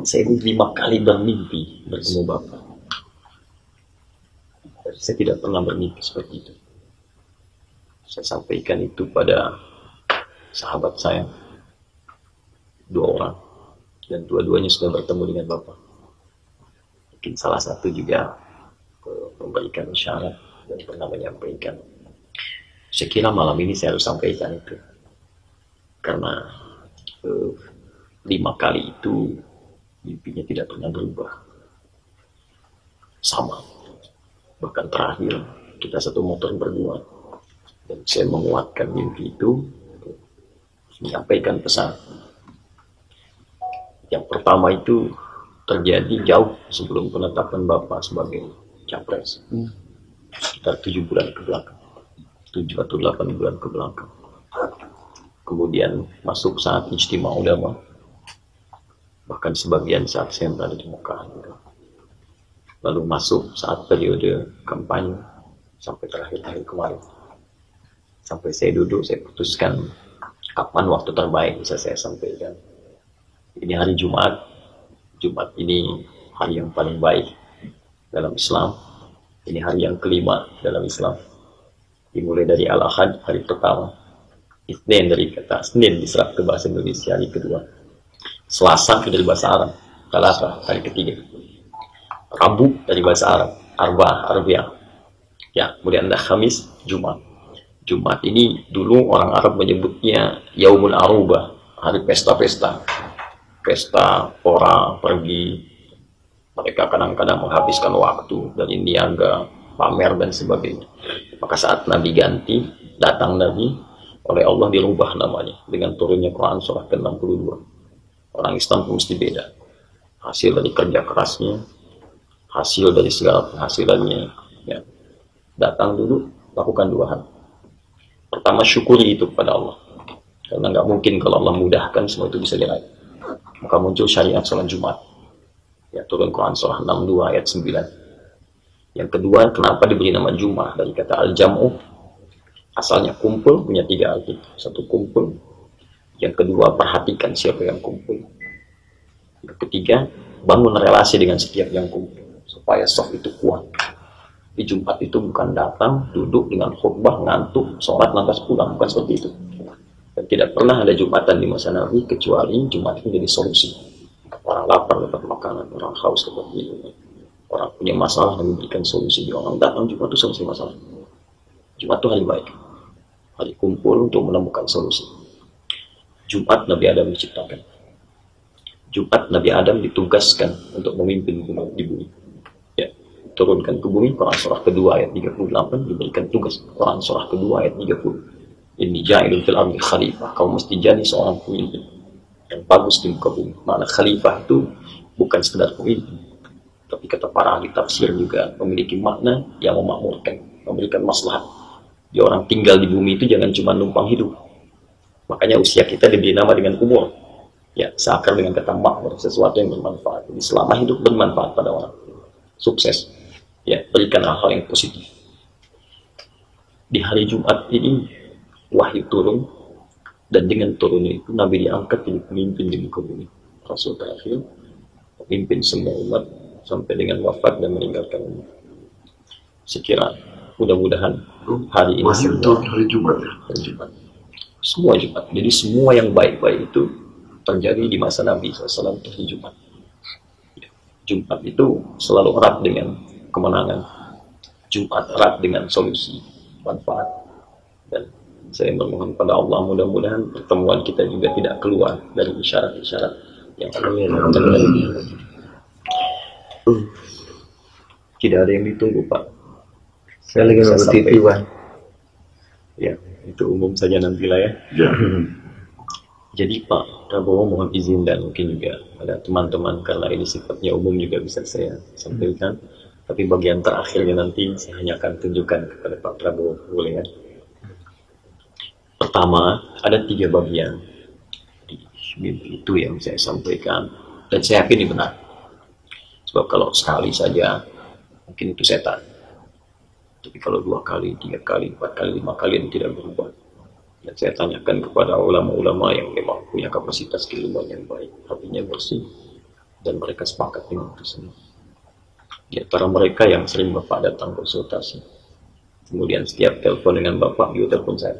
Saya 5 kali bermimpi bertemu Bapak. Saya tidak pernah bermimpi seperti itu. Saya sampaikan itu pada sahabat saya, 2 orang, dan dua-duanya sudah bertemu dengan Bapak. Mungkin salah satu juga memberikan isyarat dan pernah menyampaikan. Saya kira malam ini saya harus sampaikan itu, karena 5 kali itu mimpinya tidak pernah berubah, sama. Bahkan terakhir kita satu motor berdua, dan saya menguatkan mimpi itu, menyampaikan pesan. Yang pertama itu terjadi jauh sebelum penetapan Bapak sebagai capres, sekitar 7 bulan ke belakang, 7 atau 8 bulan ke belakang. Kemudian masuk saat Ijtima Ulama, bahkan sebagian saat saya berada di Mekah gitu. Lalu masuk saat periode kampanye sampai terakhir hari kemarin. Sampai saya duduk, saya putuskan kapan waktu terbaik bisa saya sampaikan. Ini hari Jumat. Jumat ini hari yang paling baik dalam Islam. Ini hari yang kelima dalam Islam. Dimulai dari Al-Ahad, hari pertama. Isnin dari kata Senin diserap ke bahasa Indonesia, hari kedua. Selasa dari bahasa Arab, Talata hari ketiga. Rabu dari bahasa Arab, Arbiah. Ya, kemudian ada Khamis, Jumat. Jumat ini dulu orang Arab menyebutnya Yaumul Arubah, hari pesta-pesta. Pesta, pora, pergi. Mereka kadang-kadang menghabiskan waktu dari niaga, pamer dan sebagainya. Maka saat Nabi ganti, datang Nabi, oleh Allah dirubah namanya dengan turunnya Quran surah ke-62. Orang Islam pun mesti beda. Hasil dari kerja kerasnya, hasil dari segala penghasilannya, ya. Datang dulu, lakukan 2 hal. Pertama, syukuri itu kepada Allah, karena nggak mungkin kalau Allah mudahkan semua itu bisa diraih. Maka muncul syariat sholat Jumat, ya, turun Quran surah 62 ayat 9. Yang kedua, kenapa diberi nama Jumat? Dari kata al-jam'u, asalnya kumpul, punya 3 arti. Satu, kumpul. Yang kedua, perhatikan siapa yang kumpul. Yang ketiga, bangun relasi dengan setiap yang kumpul, supaya soft itu kuat. Di Jumat itu bukan datang, duduk dengan khutbah, ngantuk, sholat, lantas pulang. Bukan seperti itu. Dan tidak pernah ada Jumatan di masa Nabi, kecuali Jumat itu jadi solusi. Orang lapar dapat makanan, orang haus dapat minum, orang punya masalah dan memberikan solusi. Orang datang Jumat itu solusi masalah. Jumat itu hari baik, hari kumpul untuk menemukan solusi. Jumat Nabi Adam diciptakan. Jumat Nabi Adam ditugaskan untuk memimpin di bumi. Ya, turunkan ke bumi, Quran surah kedua ayat 38, diberikan tugas. Quran surah kedua ayat 30. Ini ja'ilun fil ardi khalifah. Kau mesti jadi seorang pemimpin yang bagus di muka bumi. Makna khalifah itu bukan sekedar pemimpin, tapi kata para ahli tafsir juga memiliki makna yang memakmurkan, memberikan maslahat. Di orang tinggal di bumi itu jangan cuma numpang hidup. Makanya usia kita diberi nama dengan umur. Ya, seakar dengan kata makmur, sesuatu yang bermanfaat. Jadi selama hidup bermanfaat pada orang, sukses. Ya, berikan hal-hal yang positif. Di hari Jumat ini wahyu turun, dan dengan turunnya itu Nabi diangkat jadi pemimpin di muka bumi, Rasul terakhir, pemimpin semua umat sampai dengan wafat dan meninggalkan umat. Sekira mudah-mudahan hari ini semua hari Jumat, hari Jumat, semua Jumat. Jadi semua yang baik-baik itu terjadi di masa Nabi SAW di Jumat. Jumat itu selalu erat dengan kemenangan. Jumat erat dengan solusi, manfaat. Dan saya memohon pada Allah, mudah-mudahan pertemuan kita juga tidak keluar dari isyarat-isyarat yang tidak ada yang ditunggu, Pak. Saya lagi nonton TV, Pak. Ya, itu umum saja nantilah ya. ya. Jadi Pak Prabowo mohon izin, dan mungkin juga ada teman-teman, karena ini sifatnya umum juga bisa saya sampaikan. Tapi bagian terakhirnya nanti saya hanya akan tunjukkan kepada Pak Prabowo, boleh ya? Pertama, ada 3 bagian di mimpi itu yang saya sampaikan, dan saya yakin ini benar. Sebab kalau sekali saja mungkin itu setan, tapi kalau 2 kali, 3 kali, 4 kali, 5 kali yang tidak berubah. Dan saya tanyakan kepada ulama-ulama yang memang punya kapasitas keilmuan yang baik, hatinya bersih, dan mereka sepakat dengan itu semua. Di antara mereka yang sering Bapak datang konsultasi, kemudian setiap telepon dengan Bapak, dia telepon saya.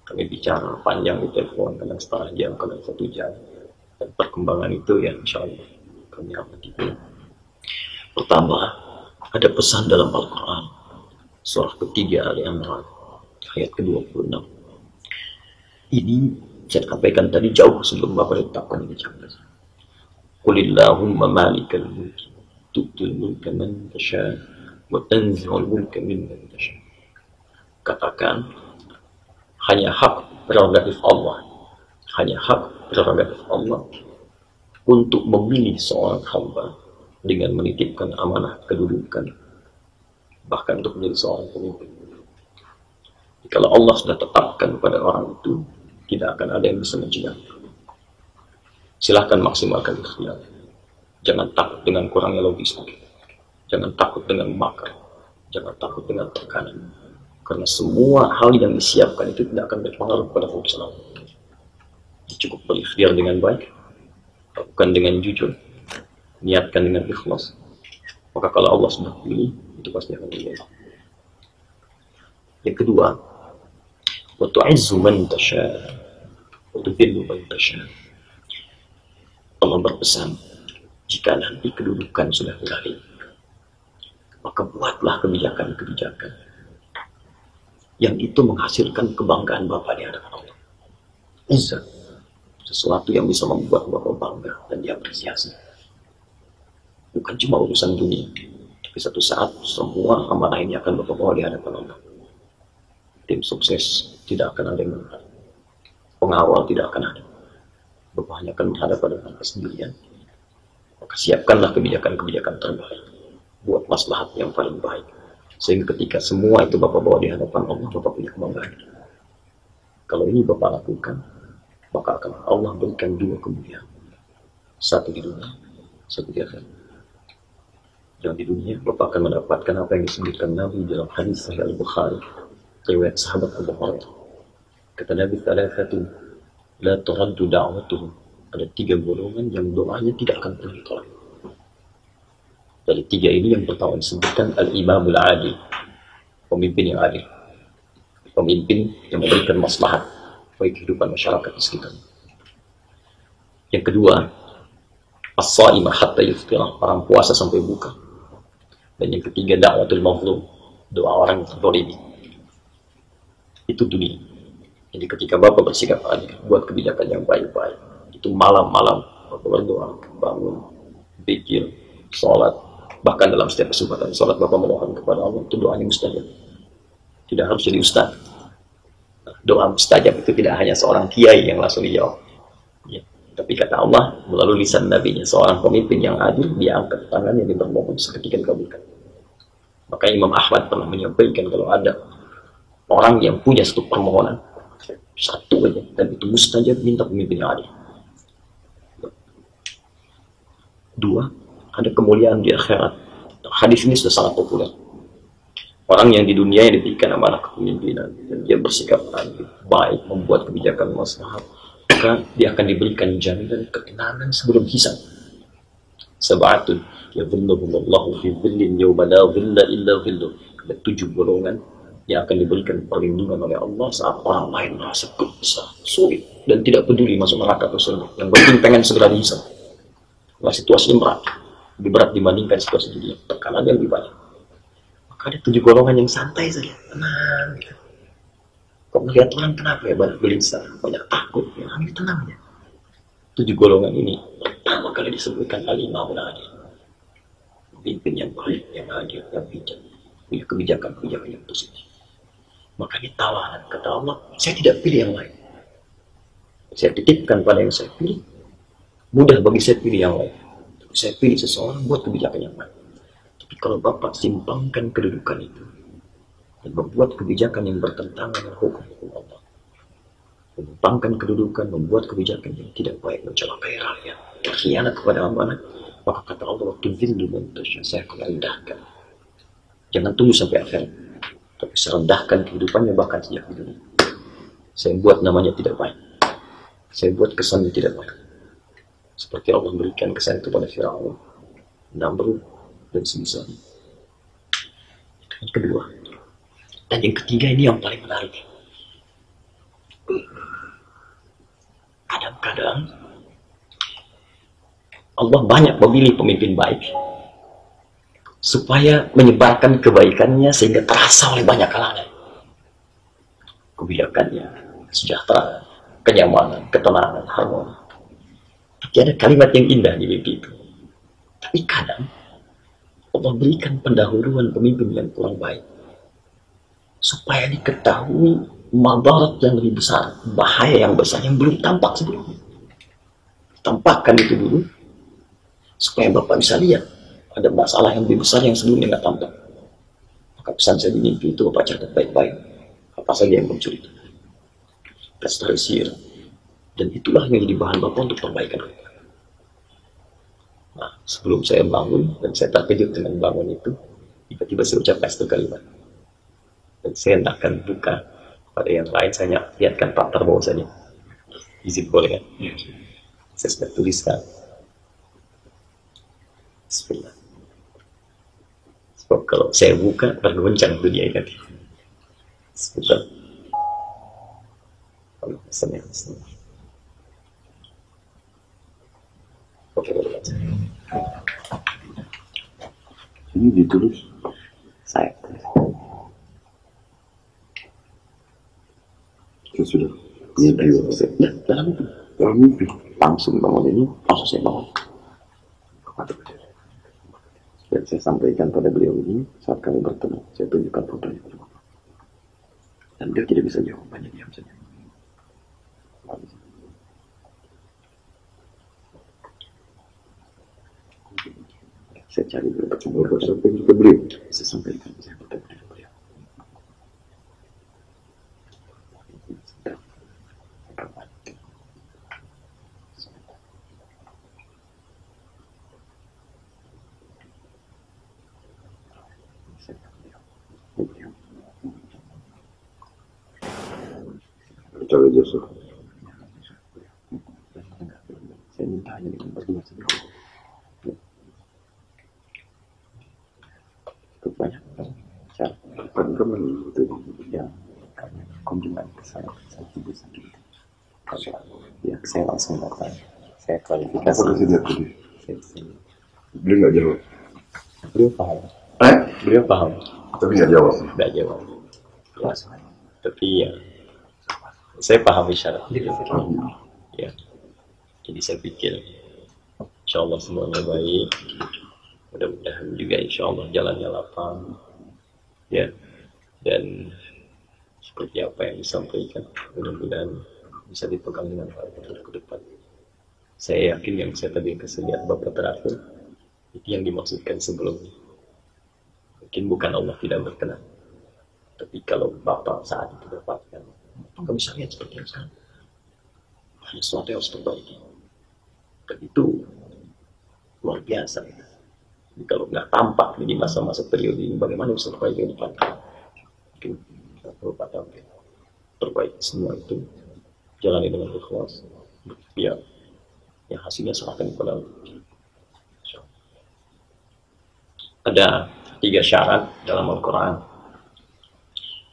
Kami bicara panjang di telepon, kadang setengah jam, kadang 1 jam. Dan perkembangan itu ya insya Allah kami amati. Pertama, ada pesan dalam Al-Quran, surah ketiga Al-Imran, ayat ke-26. Ini saya sampaikan tadi jauh sebelum Bapak letakkan ini capres. Qulillahumma malikal mulki tu'til mulka man tasha wa tanzi'ul mulka mimman tasha. Katakan, hanya hak prerogatif Allah, hanya hak prerogatif Allah untuk memilih seorang hamba dengan menitipkan amanah kedudukan, bahkan untuk menjadi seorang pemimpin. Kalau Allah sudah tetapkan pada orang itu, tidak akan ada yang bisa mencegah. Silahkan maksimalkan ikhtiar. Jangan takut dengan kurangnya logistik. Jangan takut dengan makar. Jangan takut dengan tekanan. Karena semua hal yang disiapkan itu tidak akan berpengaruh pada fungsional. Cukup berikhtiar dengan baik, lakukan dengan jujur, niatkan dengan ikhlas. Maka kalau Allah sudah pilih, itu pasti akan terjadi. Yang kedua, wa tu'izzu man tasha wa tudhillu man tasha. Allah berpesan, jika nanti kedudukan sudah beralih, maka buatlah kebijakan-kebijakan yang itu menghasilkan kebanggaan Bapak di hadapan Allah. Izzat, sesuatu yang bisa membuat Bapak bangga dan diapresiasi. Bukan cuma urusan dunia, tapi satu saat semua amanah ini akan Bapak bawa di hadapan Allah. Tim sukses tidak akan ada yang menghadap, pengawal tidak akan ada. Bapak hanya akan berhadapan dengan kesendirian. Maka siapkanlah kebijakan-kebijakan terbaik, buat maslahat yang paling baik, sehingga ketika semua itu Bapak bawa di hadapan Allah, Bapak punya kebanggaan. Kalau ini Bapak lakukan, maka akan Allah berikan 2 kemuliaan, satu di dunia, satu di akhirat. Yang di dunia Bapak akan mendapatkan apa yang disebutkan Nabi dalam hadis Sahih Al-Bukhari, riwayat sahabat Abu Hurairah. Kata Nabi, "Thalathatu la turaddu da'watuhum." Ada 3 golongan yang doanya tidak akan pernah ditolak. Dari 3 ini yang pertama disebutkan al-imamul adil, pemimpin yang adil, pemimpin yang memberikan maslahat bagi kehidupan masyarakat di sekitarnya. Yang kedua, as-sa'imah hatta yuftirah, orang puasa sampai buka. Dan yang ketiga, da'watul mazlum, doa orang yang terzalimi. Itu dunia. Jadi ketika Bapak bersikap adil, buat kebijakan yang baik-baik, itu malam-malam Bapak berdoa, bangun, pikir, sholat, bahkan dalam setiap kesempatan sholat Bapak memohon kepada Allah, itu doanya mustajab. Tidak harus jadi ustaz. Doa mustajab itu tidak hanya seorang kiai yang langsung dijawab, ya. Tapi kata Allah melalui lisan nabinya, seorang pemimpin yang adil, dia angkat tangannya, dia bermohon seketika dikabulkan. Maka Imam Ahmad pernah menyampaikan, kalau ada orang yang punya satu permohonan, satu aja, dan itu mustajab, minta pemimpin yang adil. 2, ada kemuliaan di akhirat. Hadis ini sudah sangat populer. Orang yang di dunia yang diberikan amanah kepemimpinan dan dia bersikap adil, baik, membuat kebijakan maslahat, maka dia akan diberikan jaminan ketenangan sebelum hisab. Sab'atun yadhilluhumullahu fi dhillin yawma la dhilla illa dhilluh. Ada 7 golongan yang akan diberikan perlindungan oleh Allah saat orang lain merasa gelisah, sulit, dan tidak peduli masuk neraka atau surga. Yang penting pengen segera dihisab. Nah, situasi berat, lebih berat dibandingkan situasi dunia, tekanan yang lebih banyak. Maka ada 7 golongan yang santai saja, tenang gitu. Kok melihat orang kenapa ya banyak gelisah, banyak takut, ya ini tenang aja. 7 golongan ini pertama kali disebutkan al-imamul adil, pemimpin yang baik, yang adil, yang bijak, punya kebijakan-kebijakan yang positif. Makanya tawaran kata Allah, saya tidak pilih yang lain, saya titipkan pada yang saya pilih. Mudah bagi saya pilih yang lain, tapi saya pilih seseorang buat kebijakan yang baik. Tapi kalau Bapak simpangkan kedudukan itu dan membuat kebijakan yang bertentangan dengan hukum-hukum Allah, menyimpangkan kedudukan, membuat kebijakan yang tidak baik, mencelakai rakyat, berkhianat kepada amanah, maka kata Allah, waktu zillu man tasha, saya akan rendahkan. Jangan tunggu sampai akhir, tapi saya rendahkan kehidupannya bahkan sejak di dunia. Saya buat namanya tidak baik, saya buat kesannya tidak baik. seperti Allah memberikan kesan itu pada Firaun, Namrud, dan semisalnya. Yang kedua, dan yang ketiga ini yang paling menarik. Kadang-kadang Allah banyak memilih pemimpin baik supaya menyebarkan kebaikannya sehingga terasa oleh banyak kalangan. Kebijakannya, kesejahteraan, kenyamanan, ketenangan, harmoni. Tapi ada kalimat yang indah di mimpi itu. Tapi kadang Allah berikan pendahuluan pemimpin yang kurang baik supaya diketahui madarat yang lebih besar, bahaya yang besar yang belum tampak sebelumnya. Tampakkan itu dulu supaya Bapak bisa lihat ada masalah yang lebih besar yang sebelumnya nggak tampak. Maka pesan saya di mimpi itu Bapak catat baik-baik apa saja yang muncul itu. Restaurisir. Dan itulah yang jadi bahan Bapak untuk perbaikan. Nah, sebelum saya bangun dan saya terkejut dengan bangun itu, tiba-tiba saya ucapkan satu kalimat. Dan saya tidak akan buka pada yang lain, saya lihatkan Pak Tarbowo saja. Izin boleh kan? Saya sudah tuliskan. Bismillah. Sebab kalau saya buka, bergoncang dunia ini. Sebentar. Allah Bismillah. Oke, boleh baca. Ini ditulis. Saya. Saya sudah mimpi. Dalam mimpi. Langsung bangun ini, langsung saya bangun. Dan saya sampaikan pada beliau ini saat kami bertemu. Saya tunjukkan fotonya pada Bapak. Dan dia tidak bisa jawab, hanya diam saja. Saya cari dulu Bapak sampaikan ke beliau. Saya sampaikan, saya bertemu dengan beliau. Cara jasa. Saya minta hanya dengan berdua saja. Cukup banyak cara Teman-teman itu yang kami kunjungan ke sana tidur sakit. Ya, saya langsung datang. Saya klarifikasi. apa kasih lihat tadi? Saya- Beliau nggak jawab. Beliau paham. Beliau paham. Tapi nggak jawab. Tidak jawab. Ya, tapi ya, saya paham isyarat. Ya, jadi saya pikir, insya Allah semuanya baik. Mudah-mudahan juga insya Allah jalannya lapang. Ya, dan seperti apa yang disampaikan, mudah-mudahan bisa dipegang dengan baik ke depan. Saya yakin yang saya tadi kasih lihat Bapak terakhir, itu yang dimaksudkan sebelumnya. Mungkin bukan Allah tidak berkenan, tapi kalau Bapak saat itu dapatkan, Bapak bisa lihat seperti yang sekarang. Hanya sesuatu yang harus diperbaiki. Dan itu luar biasa. Jadi kalau nggak tampak di masa-masa periode ini, bagaimana bisa perbaiki ke depan? Mungkin kita perlu tampil. Perbaiki semua itu, jalani dengan ikhlas. Biar yang hasilnya serahkan kepada Allah. Ada 3 syarat dalam Al-Quran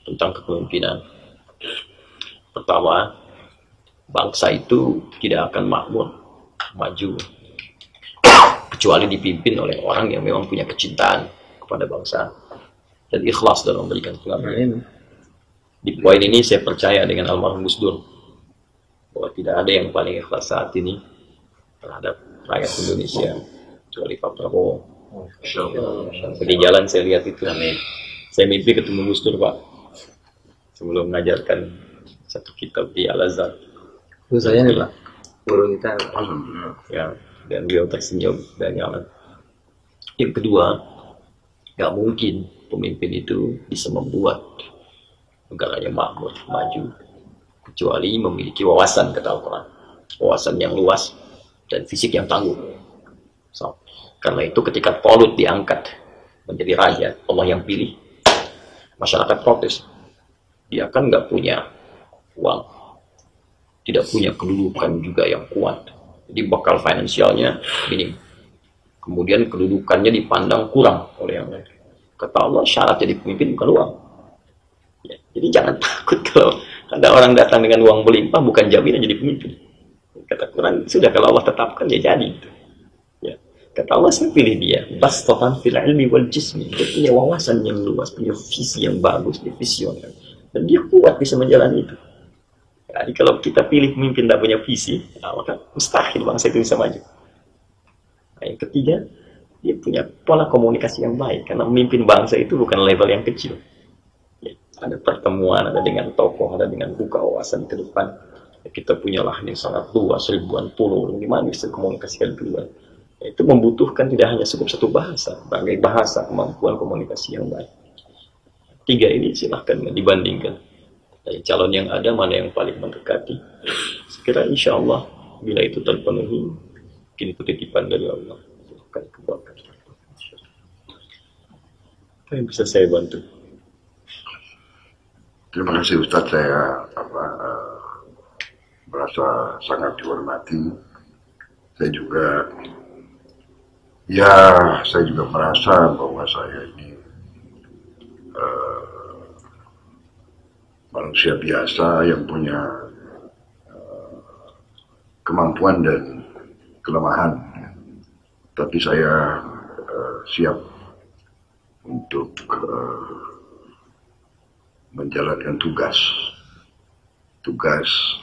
tentang kepemimpinan. Pertama, bangsa itu tidak akan makmur, maju, kecuali dipimpin oleh orang yang memang punya kecintaan kepada bangsa dan ikhlas dalam memberikan pengabdian. Di poin ini saya percaya dengan almarhum Gus Dur bahwa tidak ada yang paling ikhlas saat ini terhadap rakyat Indonesia kecuali Pak Prabowo. Di jalan saya lihat itu. Saya mimpi ketemu Gus Dur, Pak, sebelum mengajarkan satu kitab di Al-Azhar. Itu saya nih Pak, guru kita. Ya, dan beliau tersenyum dan nyaman. Yang kedua, nggak mungkin pemimpin itu bisa membuat negaranya makmur, maju, kecuali memiliki wawasan, kata Al-Quran, wawasan yang luas dan fisik yang tangguh. So, karena itu ketika Talut diangkat menjadi raja, Allah yang pilih, masyarakat protes. Dia kan nggak punya uang, tidak punya kedudukan juga yang kuat, Jadi bekal finansialnya minim. Kemudian kedudukannya dipandang kurang oleh yang lain. Kata Allah, syarat jadi pemimpin bukan uang. Ya, jadi jangan takut kalau ada orang datang dengan uang melimpah, bukan jaminan jadi pemimpin. Kata Quran, sudah kalau Allah tetapkan ya jadi. Ya. Kata Allah, saya pilih dia. Bastatan fil ilmi wal jismi. Dia punya wawasan yang luas, punya visi yang bagus, dia visioner. Dan dia kuat bisa menjalani itu. Jadi kalau kita pilih pemimpin tak punya visi, maka mustahil bangsa itu bisa maju. Nah, yang ketiga, dia punya pola komunikasi yang baik. Karena memimpin bangsa itu bukan level yang kecil. Ya, ada pertemuan, ada dengan tokoh, ada dengan buka wawasan ke depan. Ya, kita punya lahan yang sangat luas, ribuan pulau. Gimana bisa komunikasikan keluar? Ya, itu membutuhkan tidak hanya cukup satu bahasa, berbagai bahasa, kemampuan komunikasi yang baik. Tiga ini silahkan dibandingkan. Dari calon yang ada, mana yang paling mendekati. Sekira insya Allah, bila itu terpenuhi, mungkin itu titipan dari Allah. Akan kebuatkan. Apa yang bisa saya bantu? Terima kasih Ustadz, saya merasa sangat dihormati. Saya juga merasa bahwa saya ini manusia biasa yang punya kemampuan dan kelemahan, tapi saya siap untuk menjalankan tugas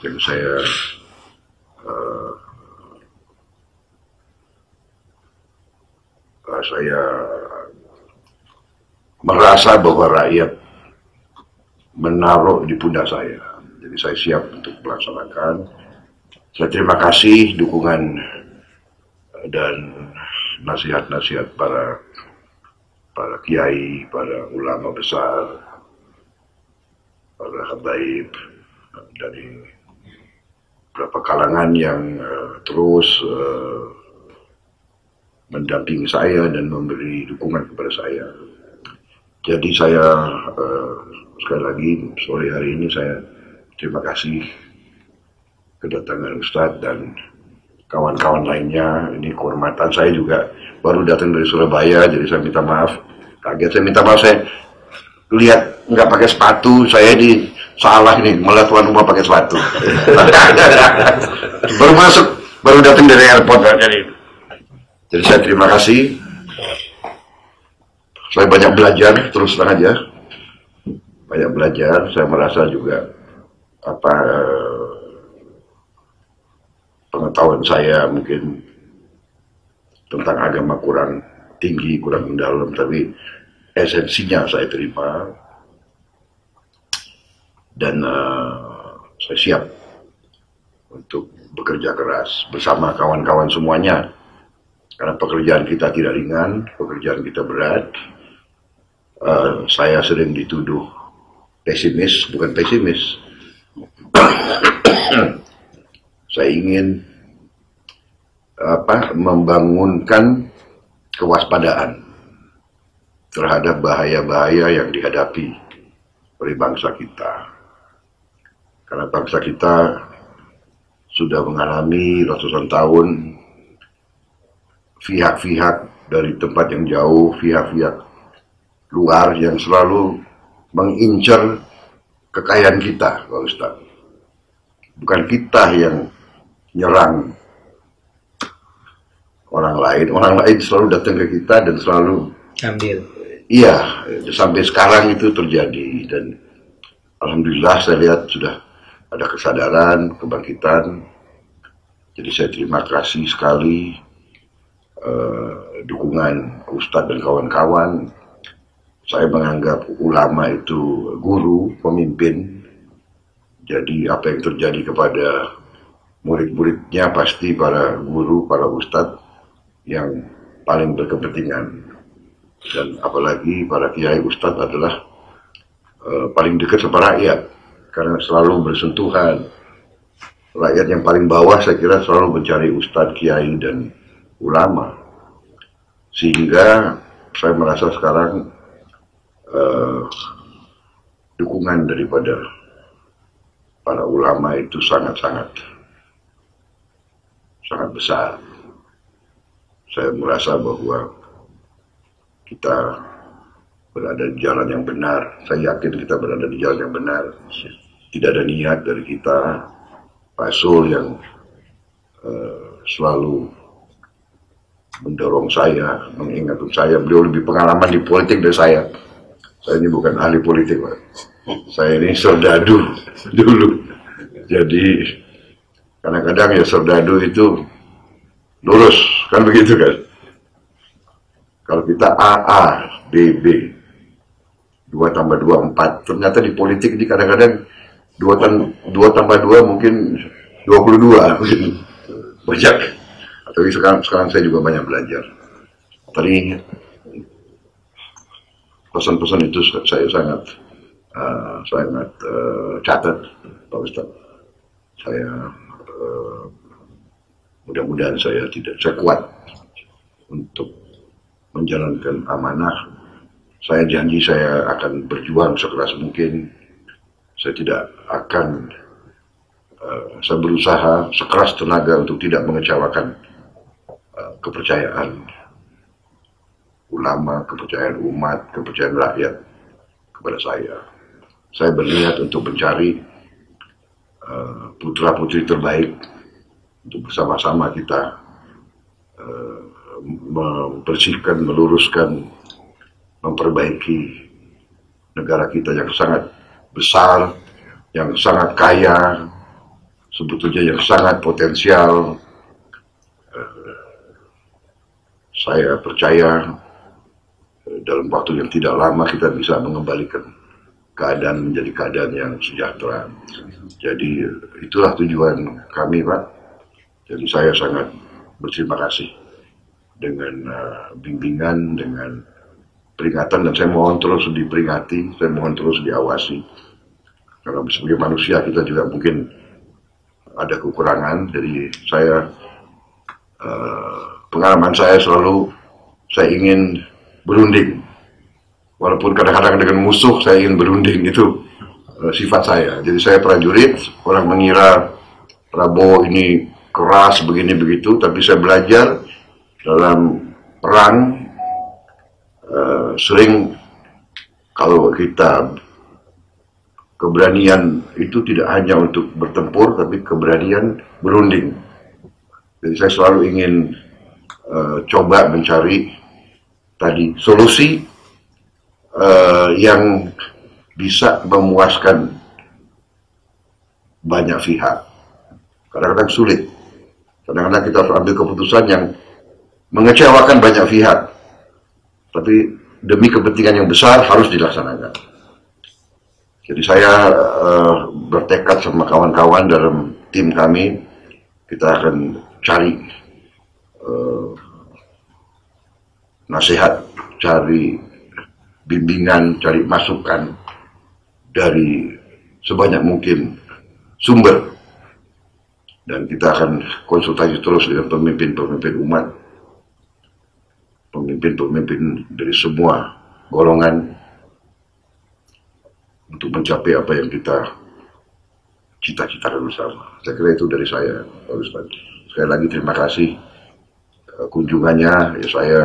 yang saya merasa bahwa rakyat menaruh di pundak saya. Jadi saya siap untuk melaksanakan. Saya terima kasih dukungan dan nasihat-nasihat para kiai, para ulama besar, para habaib dari beberapa kalangan yang terus mendampingi saya dan memberi dukungan kepada saya. Jadi saya sekali lagi sore hari ini saya terima kasih kedatangan Ustadz dan kawan-kawan lainnya. Ini kehormatan, saya juga baru datang dari Surabaya, jadi saya minta maaf. Kaget, saya minta maaf, saya lihat nggak pakai sepatu, saya di salah nih, malah tuan rumah pakai sepatu. baru datang dari airport. Jadi saya terima kasih. Saya banyak belajar, terus terang aja. Banyak belajar, saya merasa juga pengetahuan saya mungkin tentang agama kurang tinggi, kurang mendalam, tapi esensinya saya terima dan saya siap untuk bekerja keras bersama kawan-kawan semuanya, karena pekerjaan kita tidak ringan, pekerjaan kita berat. Saya sering dituduh pesimis, bukan pesimis. Saya ingin membangunkan kewaspadaan terhadap bahaya-bahaya yang dihadapi oleh bangsa kita. Karena bangsa kita sudah mengalami ratusan tahun pihak-pihak dari tempat yang jauh, pihak-pihak luar yang selalu mengincar kekayaan kita, Pak Ustaz. Bukan kita yang nyerang orang lain selalu datang ke kita dan selalu ambil. Iya, sampai sekarang itu terjadi dan alhamdulillah saya lihat sudah ada kesadaran, kebangkitan. Jadi saya terima kasih sekali dukungan Ustadz dan kawan-kawan. Saya menganggap ulama itu guru, pemimpin. Jadi apa yang terjadi kepada murid-muridnya pasti para guru, para ustadz yang paling berkepentingan. Dan apalagi para kiai ustadz adalah paling dekat sama rakyat, karena selalu bersentuhan. Rakyat yang paling bawah saya kira selalu mencari ustadz, kiai, dan ulama. Sehingga saya merasa sekarang dukungan daripada para ulama itu sangat-sangat sangat besar. Saya merasa bahwa kita berada di jalan yang benar. Saya yakin kita berada di jalan yang benar. Tidak ada niat dari kita, Pak Sul, yang selalu mendorong saya, mengingatkan saya. Beliau lebih pengalaman di politik dari saya. Saya ini bukan ahli politik, Pak. Saya ini serdadu dulu. Jadi kadang-kadang ya serdadu itu lurus, kan begitu kan? Kalau kita AA, BB, 2 tambah 2, 4. Ternyata di politik ini kadang-kadang 2 tambah 2 mungkin 22. Banyak. Tapi sekarang saya juga banyak belajar. Tadi pesan-pesan itu saya sangat catat, Pak Ustadz. Saya mudah-mudahan saya kuat untuk menjalankan amanah. Saya janji saya akan berjuang sekeras mungkin. Saya tidak akan, saya berusaha sekeras tenaga untuk tidak mengecewakan kepercayaan ulama, kepercayaan umat, kepercayaan rakyat kepada saya. Saya berniat untuk mencari putra-putri terbaik untuk bersama-sama kita membersihkan, meluruskan, memperbaiki negara kita yang sangat besar, yang sangat kaya, sebetulnya yang sangat potensial. Saya percaya dalam waktu yang tidak lama kita bisa mengembalikan keadaan menjadi keadaan yang sejahtera. Jadi itulah tujuan kami, Pak. Jadi saya sangat berterima kasih dengan bimbingan, dengan peringatan, dan saya mohon terus diperingati, saya mohon terus diawasi. Karena sebagai manusia kita juga mungkin ada kekurangan. Jadi saya pengalaman saya selalu saya ingin berunding, walaupun kadang-kadang dengan musuh saya ingin berunding. Itu sifat saya. Jadi saya prajurit, orang mengira Prabowo ini keras begini begitu, tapi saya belajar dalam perang sering kalau kita keberanian itu tidak hanya untuk bertempur, tapi keberanian berunding. Jadi saya selalu ingin coba mencari tadi solusi yang bisa memuaskan banyak pihak. Kadang-kadang sulit. Kadang-kadang kita harus ambil keputusan yang mengecewakan banyak pihak. Tapi demi kepentingan yang besar harus dilaksanakan. Jadi saya bertekad sama kawan-kawan dalam tim kami, kita akan cari nasihat, cari bimbingan, cari masukan dari sebanyak mungkin sumber. Dan kita akan konsultasi terus dengan pemimpin-pemimpin umat, pemimpin-pemimpin dari semua golongan untuk mencapai apa yang kita cita-citakan bersama. Saya kira itu dari saya, Pak Ustadz. Sekali lagi terima kasih kunjungannya. Ya, saya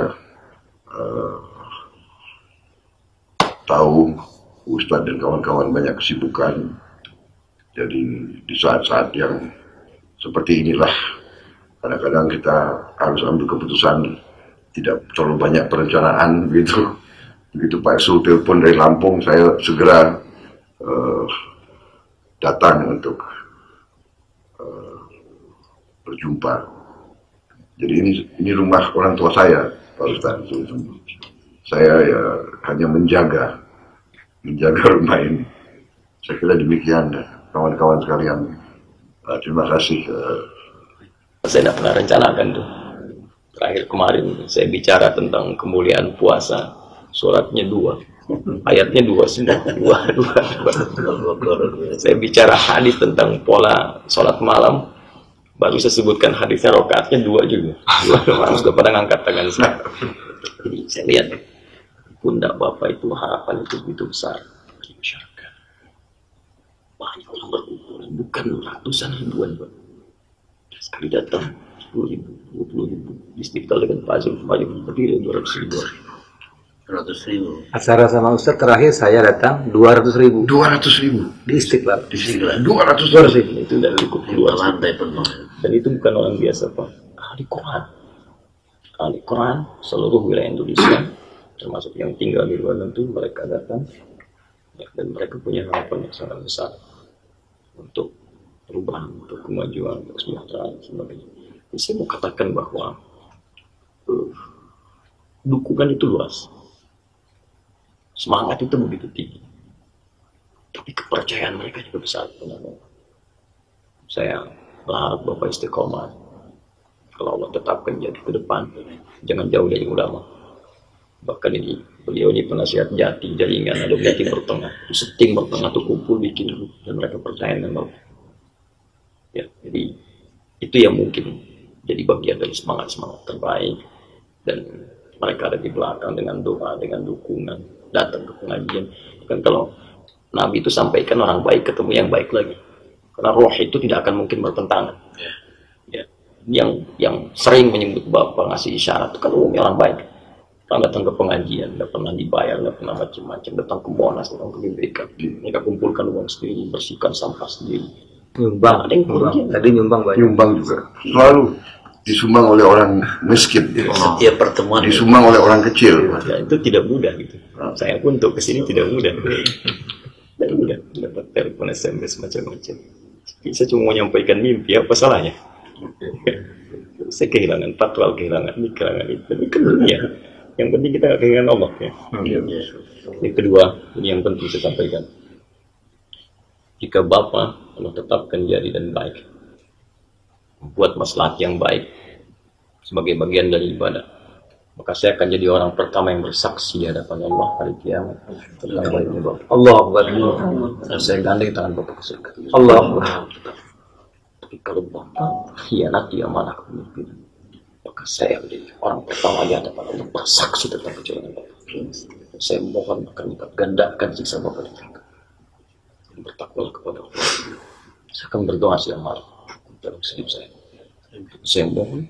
tahu Ustadz dan kawan-kawan banyak kesibukan. Jadi di saat-saat yang seperti inilah kadang-kadang kita harus ambil keputusan, tidak terlalu banyak perencanaan gitu. Begitu Pak Sul telepon dari Lampung, saya segera datang untuk berjumpa. Jadi ini rumah orang tua saya, Pak Ustadz. Saya ya hanya menjaga rumah ini. Saya kira demikian, kawan-kawan sekalian. Terima kasih. Saya tidak pernah rencanakan tuh. Terakhir kemarin saya bicara tentang kemuliaan puasa, suratnya 2, ayatnya 2 semua. 2. Saya bicara hadis tentang pola sholat malam, baru saya sebutkan hadisnya rakaatnya 2 juga. 2 orang sudah pada ngangkat tangan saya. Jadi saya lihat pundak Bapak itu, harapan itu begitu besar bagi masyarakat. Banyak orang berkumpul, bukan ratusan ribuan, Pak. Sekali datang 10.000, 20.000. Istiqlal dengan pajak berdiri 200.000. 100.000. Acara sama Ustaz terakhir saya datang 200.000. 200.000 di Istiqlal. di Istiqlal. 200.000 itu dari cukup luas. Lantai penuh. Dan itu bukan orang biasa Pak, ahli Quran. Ahli Quran seluruh wilayah Indonesia, termasuk yang tinggal di luar negeri, mereka datang ya, dan mereka punya harapan yang sangat besar untuk perubahan, untuk kemajuan, untuk kesejahteraan dan sebagainya. Jadi saya mau katakan bahwa dukungan itu luas, semangat itu begitu tinggi, tapi kepercayaan mereka juga besar. Benar-benar. Saya berharap Bapak istiqomah. Kalau Allah tetapkan jadi ke depan, jangan jauh dari ulama. Bahkan ini beliau ini penasihat Jati, jaringan ada Jati bertengah, setting bertengah tuh kumpul bikin dulu, dan mereka percaya dengan Allah. Ya, jadi itu yang mungkin jadi bagian dari semangat terbaik, dan mereka ada di belakang dengan doa, dengan dukungan, datang ke pengajian. Kan kalau Nabi itu sampaikan orang baik ketemu yang baik lagi, karena roh itu tidak akan mungkin bertentangan. Ya. Yang sering menyebut Bapak ngasih isyarat itu kan umumnya orang baik. Orang datang ke pengajian, nggak pernah dibayar, nggak pernah macam-macam, datang ke Monas, datang ke BPK, mereka kumpulkan uang sendiri, bersihkan sampah sendiri. Nyumbang, ada yang tadi nyumbang banyak. Nyumbang juga selalu disumbang oleh orang miskin, Setiap pertemuan disumbang oleh orang kecil. Ya, itu tidak mudah gitu. Saya pun untuk kesini tidak mudah. Tidak mudah dapat telepon, SMS macam-macam. Saya cuma mau menyampaikan mimpi, apa salahnya? Saya kehilangan patwal, kehilangan ini, kehilangan itu. Tapi kan dunia. Yang penting kita gak kehilangan Allah ya. Yang kedua, ini yang penting saya sampaikan. Jika Bapak Allah tetapkan jari dan baik, membuat maslahat yang baik sebagai bagian dari ibadah, maka saya akan jadi orang pertama yang bersaksi di hadapan Allah hari kiamat tentang baiknya Bapak. Allah Akbar. Dan saya gandeng tangan Bapak ke surga. Allah Akbar. Tapi kalau Bapak khianati amanah kepemimpinan, maka saya menjadi orang pertama di hadapan Allah bersaksi tentang kecurangan Bapak. Saya mohon akan lipat gandakan siksa Bapak di neraka. Bertakwalah kepada Allah. Saya akan berdoa siang malam dalam hidup saya. Saya mohon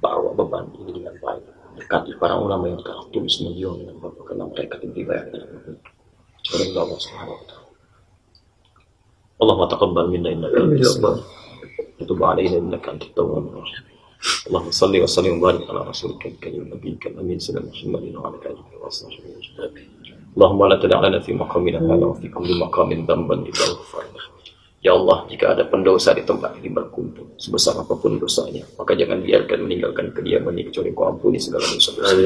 bawa beban ini dengan baik. Dekati para ulama yang telah tulis menjual dengan Bapak, karena mereka diberi bayar dengan Bapak. Curang Allah Subhanahu wa Ta'ala. Allahumma taqabbal minna innaka antas samiul alim wa tub alaina innaka antat tawwabur rahim. Allahumma salli wa sallim wa barik ala rasulika al-karim nabiyyika al-amin sayyidina Muhammadin wa ala alihi wa sahbihi ajma'in. Allahumma la tad'a lana fi maqamina hadha wa fi kulli maqamin dhanban illa ghafartahu. Ya Allah, jika ada pendosa di tempat ini berkumpul, sebesar apapun dosanya, maka jangan biarkan meninggalkan kediaman ini kecuali Kau ampuni segala dosa-dosa.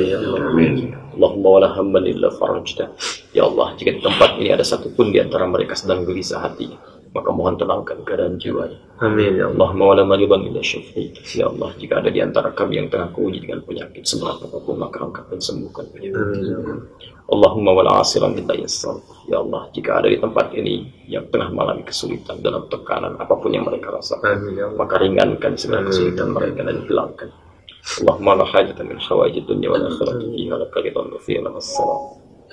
Allahumma wala hamman illa farajta. Ya Allah, jika di tempat ini ada satu pun di antara mereka sedang gelisah hatinya, maka mohon tenangkan keadaan jiwanya. Amin ya Allah. Allahumma wala maridan illa syafi'ta. Ya Allah, jika ada di antara kami yang tengah keuji dengan penyakit seberat apapun, maka angkat dan sembuhkan penyakit. Allahumma wala asiran illa yassar. Ya Allah, jika ada di tempat ini yang tengah mengalami kesulitan dalam tekanan apapun yang mereka rasakan, maka ringankan segala kesulitan mereka dan hilangkan. Allahumma la hajatan min hawaijid dunya wal akhirati fiha laka ridwan wa fiha laka as-salam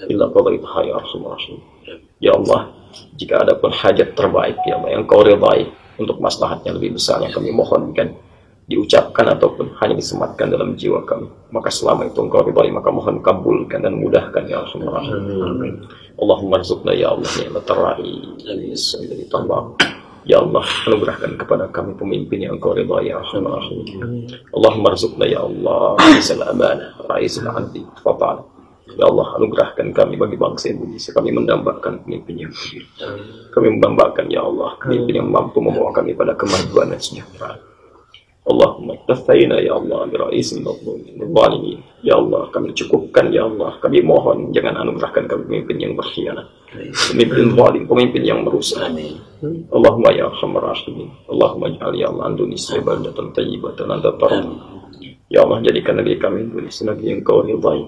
illa qadaitaha ya arhamar rahim. Ya Allah, jika ada pun hajat terbaik ya Allah yang Kau ridai untuk maslahat yang lebih besar yang kami mohonkan diucapkan ataupun hanya disematkan dalam jiwa kami, maka selama itu Engkau ridai, maka mohon kabulkan dan mudahkan ya arhamar rahim. Allahumma rizukna ya Allah ni'matar ra'i alladhi tambah. Ya Allah, anugerahkan kepada kami pemimpin yang Engkau ridai ya arhamar rahim. Allahumma rizukna ya Allah raisal amanah, raisal adli fata'ala. Ya Allah, anugerahkan kami bagi bangsa Indonesia. Kami mendambakan pemimpin yang adil. Kami mendambakan ya Allah pemimpin yang mampu membawa kami pada kemajuan dan sejahtera. Allahumma tafaina ya Allah bi ra'isil zalimin. Ya Allah, kami cukupkan ya Allah. Kami mohon jangan anugerahkan kami pemimpin yang berkhianat, pemimpin zalim, pemimpin yang merusak. Allahumma ya arhamar rahimin. Allahumma ij'al ya Allah Indonesia baldatan thayyibatan nadatan. Ya Allah, jadikan negeri kami Indonesia negeri yang Kau ridai,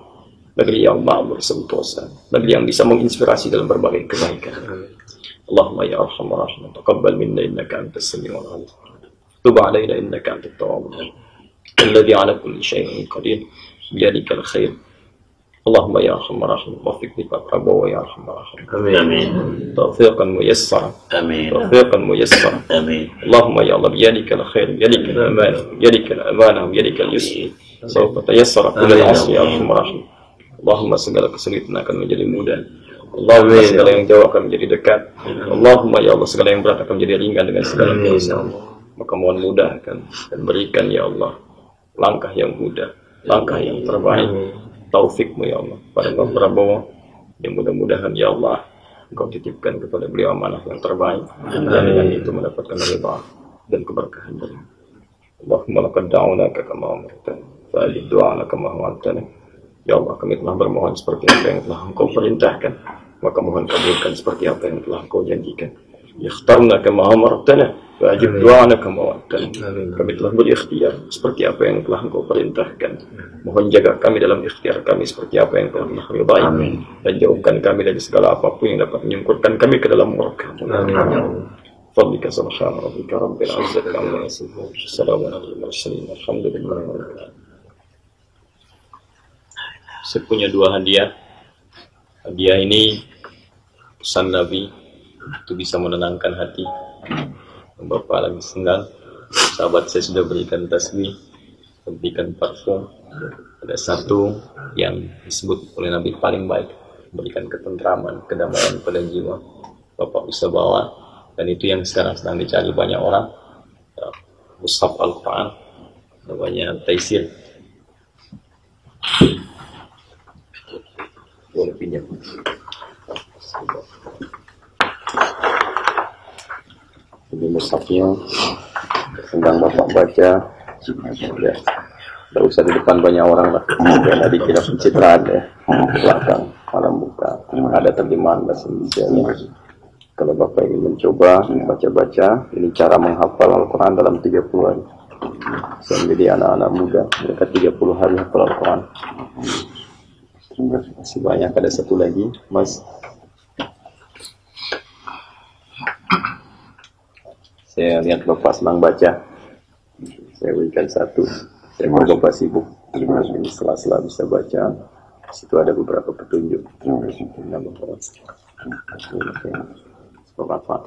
negeri yang makmur sentosa, negeri yang bisa menginspirasi dalam berbagai kebaikan. Allahumma ya arhamar rahimin, taqabbal minna innaka antas samiul alim. تب علينا إنك أنت التواب الذي على كل شيء قدير بيدك الخير Allahumma ya arhamar rahim, wafiq li Pak Prabowo ya arhamar rahim. Amin. Taufiqan muyassara. Amin. Taufiqan muyassara. Amin. Allahumma ya Allah biyadikal khair, biyadikal aman, biyadikal amanah, biyadikal yusr. Sawfa tayassara kullal asri ya arhamar rahim. Allahumma segala kesulitan akan menjadi mudah. Allahumma segala yang jauh akan menjadi dekat. Allahumma ya Allah segala yang berat akan menjadi ringan dengan segala kuasa. Maka mohon mudahkan dan berikan ya Allah langkah yang mudah, langkah yang terbaik. Taufikmu ya Allah pada Pak Prabowo, yang mudah-mudahan ya Allah Engkau titipkan kepada beliau amanah yang terbaik, dan dengan itu mendapatkan ridha dan keberkahan dari Allahumma laqad da'unaka kama amartana fa'ajib du'ana kama wa'adtana. Ya Allah, kami telah bermohon seperti apa yang telah Engkau perintahkan, maka mohon kabulkan seperti apa yang telah Engkau janjikan. Ikhtarna kama amartana fa'ajib du'ana kama wa'adtana. Kami telah berikhtiar seperti apa yang telah Engkau perintahkan. Mohon jaga kami dalam ikhtiar kami seperti apa yang telah Engkau ridai, dan jauhkan kami dari segala apapun yang dapat menyingkurkan kami ke dalam murka-Mu. Fadlika subhana rabbika rabbil izzati amma yasifun. Assalamu alaikum warahmatullahi wabarakatuh. Saya punya 2 hadiah. Hadiah ini pesan Nabi itu bisa menenangkan hati. Bapak lagi senggang, sahabat saya sudah berikan tasbih, berikan parfum. Ada satu yang disebut oleh Nabi paling baik, berikan ketentraman, kedamaian pada jiwa. Bapak bisa bawa, dan itu yang sekarang sedang dicari banyak orang. Mushaf Al-Quran, namanya Taisir. Boleh pinjam. Ini mushafnya sedang Bapak baca. Ya, tidak usah di depan banyak orang lah. Karena dikira pencitraan ya. Belakang, malam buka. Ada terjemahan bahasa Indonesia. Kalau Bapak ingin mencoba baca-baca, ini cara menghafal Al-Quran dalam 30 hari. Saya menjadi anak-anak muda, mereka 30 hari hafal Al-Quran. Masih banyak, ada satu lagi, Mas. Saya lihat Bapak senang baca, saya berikan satu. Saya mau Bapak sibuk, ini sela-sela bisa baca. Situ ada beberapa petunjuk. Terima kasih. Bermanfaat.